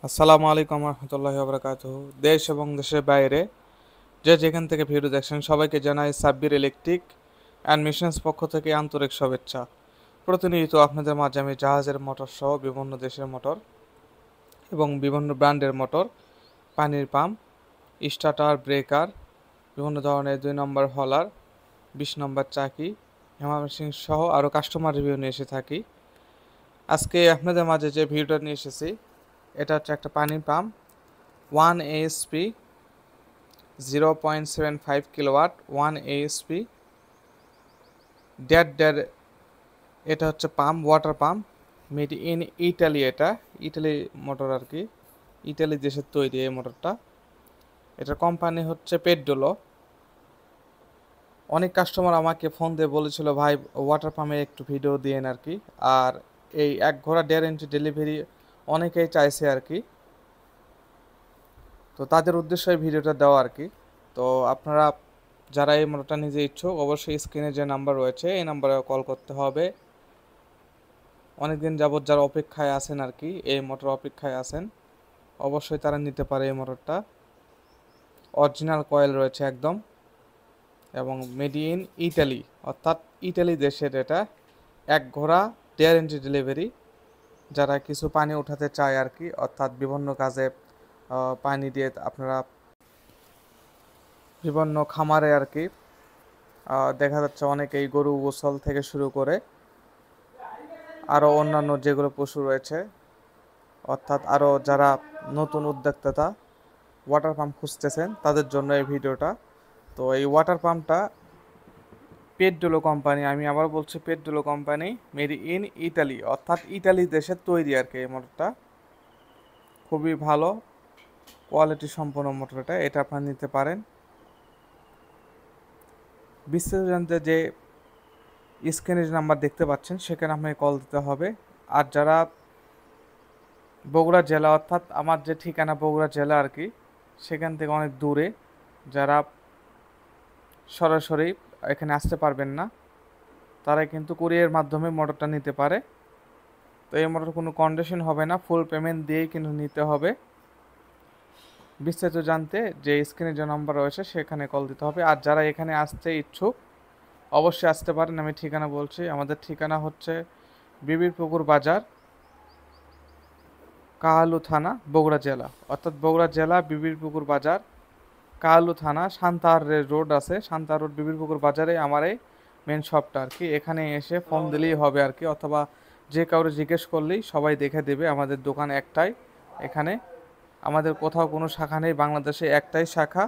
আসসালামু আলাইকুম রহমতুল্লাহি ওবরাকাতুহু। দেশ এবং দেশের বাইরে যে যেখান থেকে ভিডিও দেখছেন সবাইকে জানাই সাব্বির ইলেকট্রিক অ্যান্ড মিশনস পক্ষ থেকে আন্তরিক শুভেচ্ছা। প্রতিনিয়ত আপনাদের মাঝে আমি জাহাজের মোটর সহ বিভিন্ন দেশের মোটর এবং বিভিন্ন ব্র্যান্ডের মোটর, পানির পাম্প, স্টার্টার, ব্রেকার, বিভিন্ন ধরনের 2 নম্বর হলার, 20 নম্বর চাকি, হেমা মেশিন সহ আরও কাস্টমার রিভিউ নিয়ে এসে থাকি। আজকে আপনাদের মাঝে যে ভিডিওটা নিয়ে এসেছি এটা হচ্ছে একটা পানির pump 1 ASP 0.75 kilowatt 1 ASP dad dad. এটা হচ্ছে pump, water pump, made in Italy. এটা ইটালি মোটর আর কি, ইটালি দেশের তৈরি এই মোটরটা। এটার কোম্পানি হচ্ছে পেড্ডোলো। অনেক কাস্টমার আমাকে ফোন দিয়ে বলেছিল ভাই ওয়াটার পাম্পের একটু ভিডিও দিয়েন আর কি। আর এই 1 ঘোড়া 1.5 ইঞ্চি ডেলিভারি অনেকেই চাইছে আর কি, তো তাদের উদ্দেশ্যে এই ভিডিওটা দেওয়া আর কি। তো আপনারা যারা এই মোটরটা নিজে ইচ্ছুক অবশ্যই স্ক্রিনে যে নাম্বার রয়েছে এই নাম্বারে কল করতে হবে। অনেকদিন যাবৎ যারা অপেক্ষায় আছেন আর কি, এই মোটর অপেক্ষায় আছেন, অবশ্যই তারা নিতে পারে এই মোটরটা। অরিজিনাল কয়েল রয়েছে একদম, এবং মেড ইন ইটালি, অর্থাৎ ইটালি দেশের এটা। 1 ঘোড়া 1.5 ইঞ্চি ডেলিভারি। যারা কিছু পানি উঠাতে চায় আর কি, অর্থাৎ বিভিন্ন কাজে পানি দিয়ে আপনারা বিভিন্ন খামারে আর কি, দেখা যাচ্ছে অনেকেই গরু গোসল থেকে শুরু করে আরও অন্যান্য যেগুলো পশু রয়েছে, অর্থাৎ আরও যারা নতুন উদ্যোক্তা ওয়াটার পাম্প খুঁজতেছেন তাদের জন্য এই ভিডিওটা। তো এই ওয়াটার পাম্পটা পেড্ডোলো কোম্পানি, আমি আবার বলছি পেড্ডোলো কোম্পানি, মেড ইন ইতালি, অর্থাৎ ইতালি দেশের তৈরি আর কি। এই মোটরটা খুবই ভালো কোয়ালিটি সম্পন্ন মোটর, এটা আপনারা নিতে পারেন। বিস্তারিত জানতে যে স্ক্রিনের নাম্বার দেখতে পাচ্ছেন সেখানে আপনাকে কল দিতে হবে। আর যারা বগুড়া জেলা, অর্থাৎ আমার যে ঠিকানা বগুড়া জেলা আর কি, সেখান থেকে অনেক দূরে, যারা সরাসরি এখানে আসতে পারবেন না, তারা কিন্তু কুরিয়ার মাধ্যমে মোটরটা নিতে পারে। তো এই মোটর কোনো কন্ডিশন হবে না, ফুল পেমেন্ট দিয়েই কিন্তু নিতে হবে। বিস্তারিত জানতে যে স্ক্রিনে যে নাম্বার রয়েছে সেখানে কল দিতে হবে। আর যারা এখানে আসতে ইচ্ছুক অবশ্যই আসতে পারেন। আমি ঠিকানা বলছি, আমাদের ঠিকানা হচ্ছে বিবিরপুকুর বাজার, কাহালু থানা, বগুড়া জেলা, অর্থাৎ বগুড়া জেলা বিবিরপুকুর বাজার, কাহালু থানা, সান্তাহার রোড আছে, সান্তাহার রোড বিবিরপুকুর বাজারে আমার এই মেন শপটা আর কি। এখানে এসে ফোন দিলেই হবে আর কি, অথবা যে কাউরে জিজ্ঞেস করলেই সবাই দেখে দেবে। আমাদের দোকান একটাই এখানে, আমাদের কোথাও কোনো শাখা নেই, বাংলাদেশে একটাই শাখা।